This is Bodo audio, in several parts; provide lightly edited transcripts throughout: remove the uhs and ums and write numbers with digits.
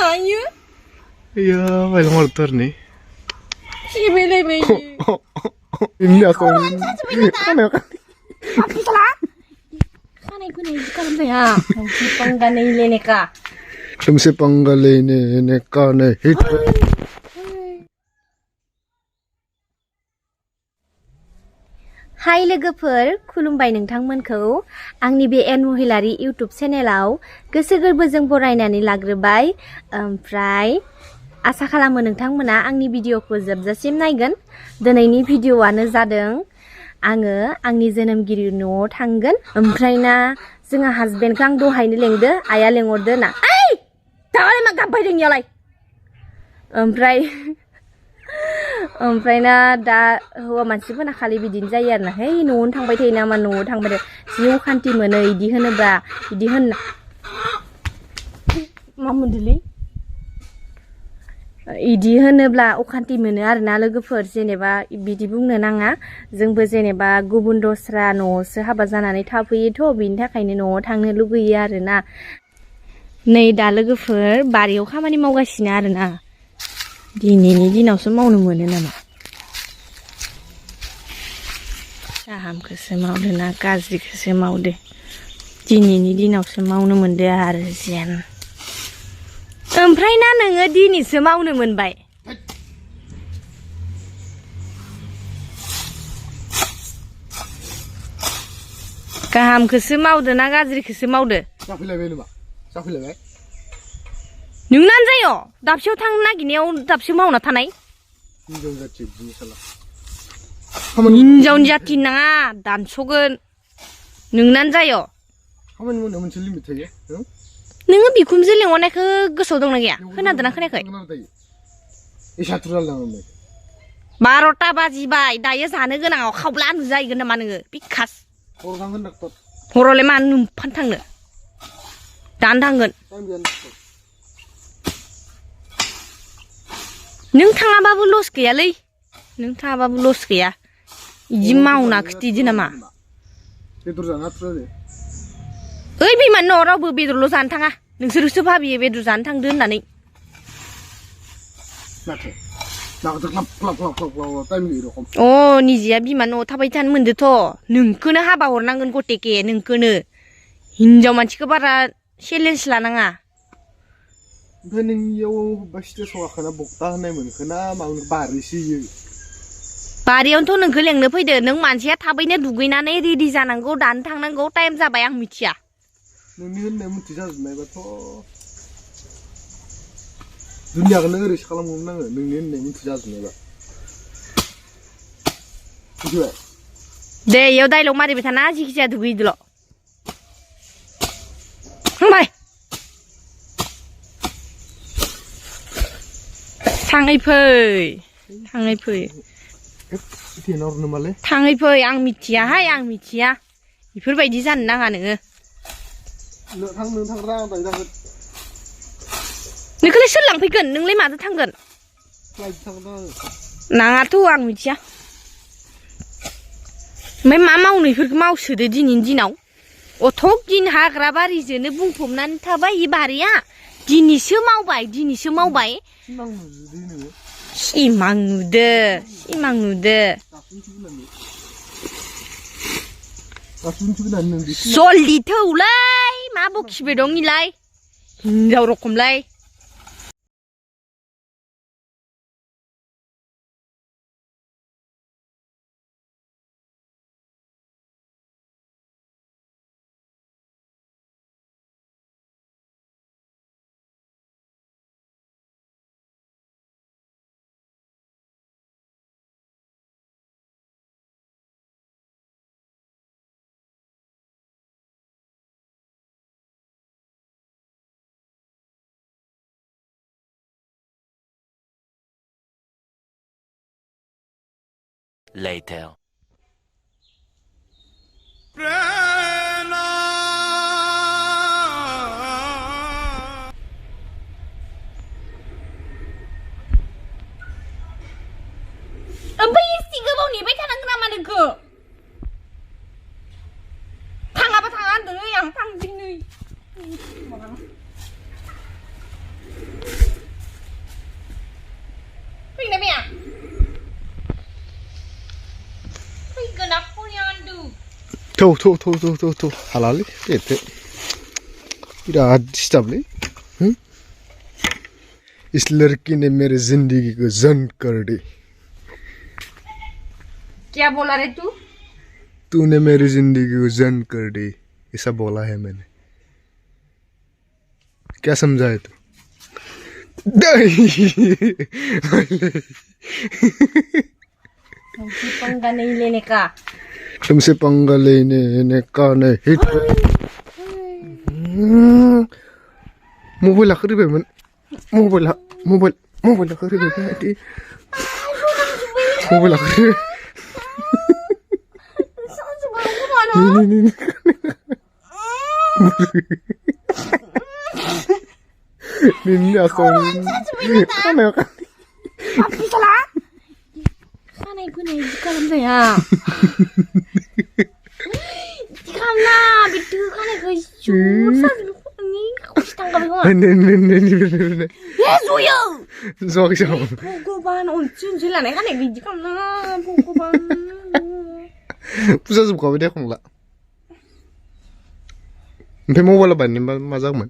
Ayo. Iya, film motor nih. Si bele bele. Ini aku. Kan ya kan. Apa salah? Kan aku nih sekarang saya. Si pangganay leneka. Tumsi panggalay ni nekane hit. हाय लोगोफोर खुलुमबाय नोंथांमोनखौ आंनि बे एन महिलारि इउटुब चेनेलाव गोसो गोरबोजों बरायनानै लाग्रोबाय ओमफ्राय आसा खालामो नोंथांमोना आंनि भिडिअखौ जोबजासिम नायगोन दिनैनि भिडिअआनो जादों आङो आंनि जोनोमगिरि न'आव थांगोन ओमफ्राय ना जोंहा हासबेन्डखौ आं दहायनो लेंदो आइया लेंहरदो ना ओइ दालाय मा गाबबायदों इयालाय ओमफ्राय ना दा हौवा मानसिफोरना खालि बिदिनो जायो आरोना है न'आवनो थांबाय थायो नामा न'आव थांबाय थायो जि अखान्थि मोनो इदि होनोब्ला इदि होनना मा मोनदोलै इदि होनोब्ला अखान्थि मोनो आरोना लोगोफोर जेनेबा बिदि बुंनो नाङा जोंबो जेनेबा गुबुन दस्रा न'आवसो हाबा जानानै थाफैयोथ' बिनि थाखायनो न'आव थांनो लुगैयो आरोना नै दा लोगोफोर बारियाव खामानि मावगासिनो आरोना दिनैनि दिनावसो मावनो मोनो नामा गाहामखौसो मावदो ना गाज्रिखौसो मावदो दिनैनि दिनावसो मावनो मोनदो आरो जेन ओमफ्राय ना नोङो दिनैसो मावनो मोनबाय गाहामखौसो मावदो ना गाज्रिखौसो मावदो जाफैलायबाय नामा जाफैलायबाय नोंनानो जायो दाबसेयाव थांनो नागिरनायाव दाबसेयाव मावना थानाय हिनजावनि जाथि नाङा दानस'गोन नोंनानो जायो खामानि मावनायाव मोनसे लिमिट थायो नोङो बिखुनजो लेंहरनायखौ गोसोआव दंना गैया खोनादोंना खोनायाखै 12ता बाजिबाय दायो जानो गोनाङाव खावब्ला नुजाहैगोन नामा नोङो बिखास हरावलाय मानो नुफान थांनो दानो थांगोन नों थाङाबाबो लस गैयालै नों थाङाबाबो लस गैया इदि मावना खिथिदो नामा बेदर जाना थुरादे ओइ बिमान न' रावबो बेदरल' जानो थाङा नोंसोरसो भाबियो बेदर जानो थांदो होननानै अ निजिया बिमा न'आव थाबाय थानो मोनदोथ' नोंखौनो हाबा हरनांगोन गटेके नोंखौनो हिनजाव मानसिखौ बारा चेलेन्ज लानाङा ओमफ्राय नोंनियाव बासिते सगाखोना बक्ता होननाय मोनखोना मावनो बारिसियो बारियावनोथ' नोंखौ लेंनो फैदो नों मानसिया थाबैनो दुगैनानै रेडि जानांगौ दानो थांनांगौ टाइम जाबाय आं मिथिया नोंनि होननाय मिथि जाजोबनायबाथ' दुनियाखौनो ओरैसो खालामगौमोन आङो नोंनि होननाय मिथि जाजोबनायबा मिथिबाय दे इयाव डाइलग मारिबाय थाना जिखिजाया दुगैदोल' हांबाय थाङै फै थाङै फै आं मिथियाहाय आं मिथिया बेफोरबायदि जानो नाङा नोङो नोंखौलाय सोर लांफैगोन नोंलाय माजों थांगोन नाङाथ' आं मिथिया ओमफ्राय मा मावनो बेफोरखौ मावसोदो दिनैनि दिनाव अथक दिन हाग्रा बारिजोंनो बुंफबनानै थाबाय इ बारिया दिनैसो मावबाय सिमां नुदो जल्दि थौलै मा बखिबाय दं इलाय हिनजाव रखमलाय Later. ओमफ्राय एसे गोबाव नेबाय थानांगोन नामा नोंखौ थाङाबा थाङा होनदों आं थांदिनि थौ हालालै बेथो बिराद डिस्टार्बलै इस लड़की ने मेरी जिंदगी को जन कर दी क्या बोला रे तू तूने मेरी जिंदगी को जन कर दी ऐसा बोला है मैंने क्या समझा है तू हमसे पंगा नहीं लेने का तुमसे पंगा लेने का नहीं मबाइल लाखोरिबायमोन मबाइल लाखोरिबायमोन इदि mobile लाखोरिबाय Nini aku kan apa salah खानाय खोनाय बिदि खालाम जाया बिदि खालामना बिदि खानायखौ जुर साजोबो खर'नि खावसे थांगाबाय खोमा जयो ज'आखै भगबान अनसि लानाय खानायखौ बिदि खालामना भगबान फुजा जोबखाबाय दे खंला ओमफ्राय मबाइला बायनोबा मा जागौमोन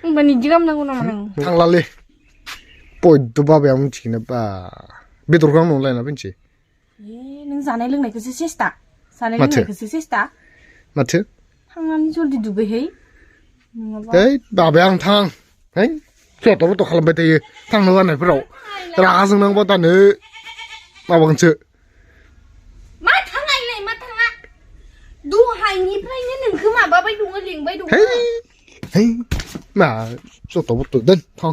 होमबा बिदि खालामनांगौ नामा नों थांलालै बयद' बाबाया मिथिगोन बा बेदरखौ आं न'आव लायना फैनोसै नों जानाय लोंनायखौसो सेस्था जानाय लोंनायखौसो सेस्था माथो थांनानै जल्दि दुगैहै नङाबा है बाबाया आं थां है सथ' खालामबाय थायो थांनो गारनायफोराव रागा जोंनांगौ दानो माबागोनसो मा थाङायलाय मा थाङा दहायनिफ्रायनो नोंखौ माबाबाय दङ लिंबाय दङ है मा सथ' दोन थां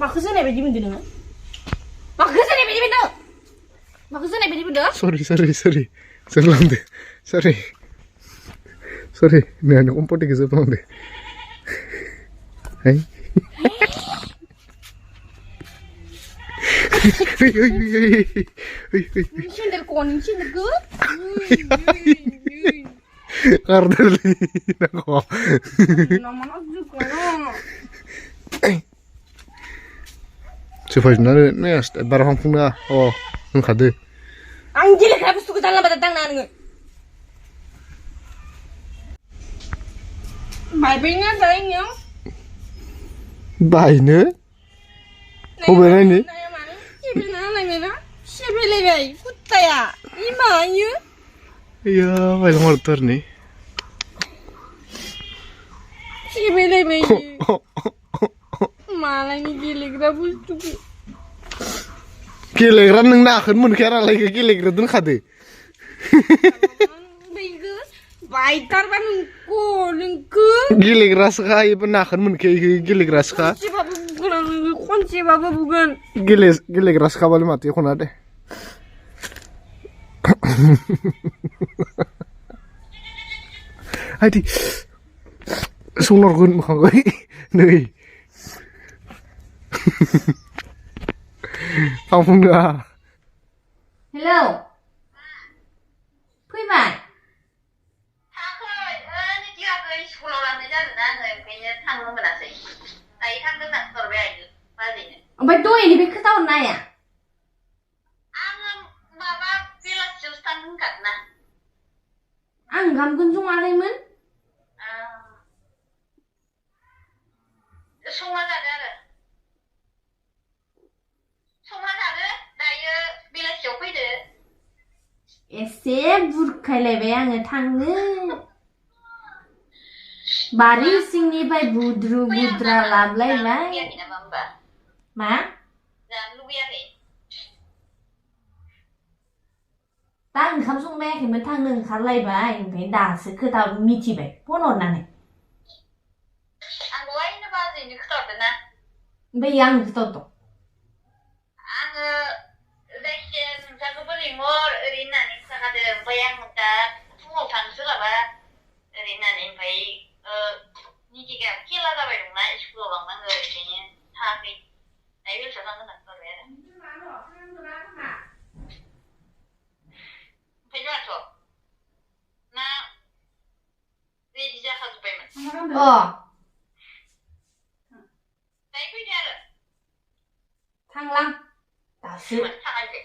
माखौ जोनाय बायदि मोनदों नोङो माखौ जोनाय बायदि मोनदों माखौ जोनाय बायदि मोनदों सरि जोबलांदो सरि नोंनि कम्पटिखौ जोबलांदो है सेन्देलखौ सेन्देलखौ गारदोलै नांगौ सोफाजोबनानै नेक्स्ट बार हांफुंना होनखादो आं गेलेग्रा बुस्थुखौ जानला मानला दांना नोङो बायबायना जानायनियाव बायनो बबे नायनि सेबेलायबाय कुत्ताया इमायो या बायलांहरथारनि सेबेलायबाय मालायनि गेलेग्रा बुस्थुखौ गेलेग्रा नों नाखौनो मोनखाया नालाय गेलेग्रा दोनखादो बायथारबा नोंखौ गेलेग्रासोखा एबा नाखौनो मोनखाया गेलेग्रासोखा खनसेबाबो बुगोन गेलेग्रासोखाबालाय माथो एख'ना दे हायदि संनारगोन मोखांखै नै आं बुंदों हेलौ फैबाय स्कुलाव लांनाय जादोंना आङो ओंखायनो थांनो मोनासै दायो थांनो होनना हरबाय आइनो बाजैनो ओमफ्राय दहायनिफ्राय खोथाहरनो हाया आङो माबा बेलासियावसो थांनो होनखादोंना आं ओंखामखौनो सङाखैमोन संना जादो दायो बेलासियाव फैदो एसे बुरखायलायबाय आङो थांनो बारि सिंनिफ्राय बुद्रु बुद्रा लाबलायबाय मा जानो लुबैयाखै दा ओंखाम संनायाखैमोन थांनो ओंखारलायबाय ओमफ्राय दासो खोथा मिथिबाय फन हरनानै आं दहायनो बाजैनो खोथाहरदोंना ओमफ्राय आं खोथाहरदों आङो जायखिजाया नोंथांखौबो लिंहर ओरै होननानै खोथाखादों ओमफ्राय आं दा फुङाव थांनो सोलाबा ओरै होननानै ओमफ्राय निकिका खेला जाबाय दंना स्कुलाव लांनांगौ ओंखायनो थाङाखै दायो बेलासियाव थांनो होननानै खोथाहरबाय आरो ओमफ्राय जोंहाथ' ना रेडि जाखाजोब्बायमोन अ दायो फैदो आरो थांलां दासो थाङाखै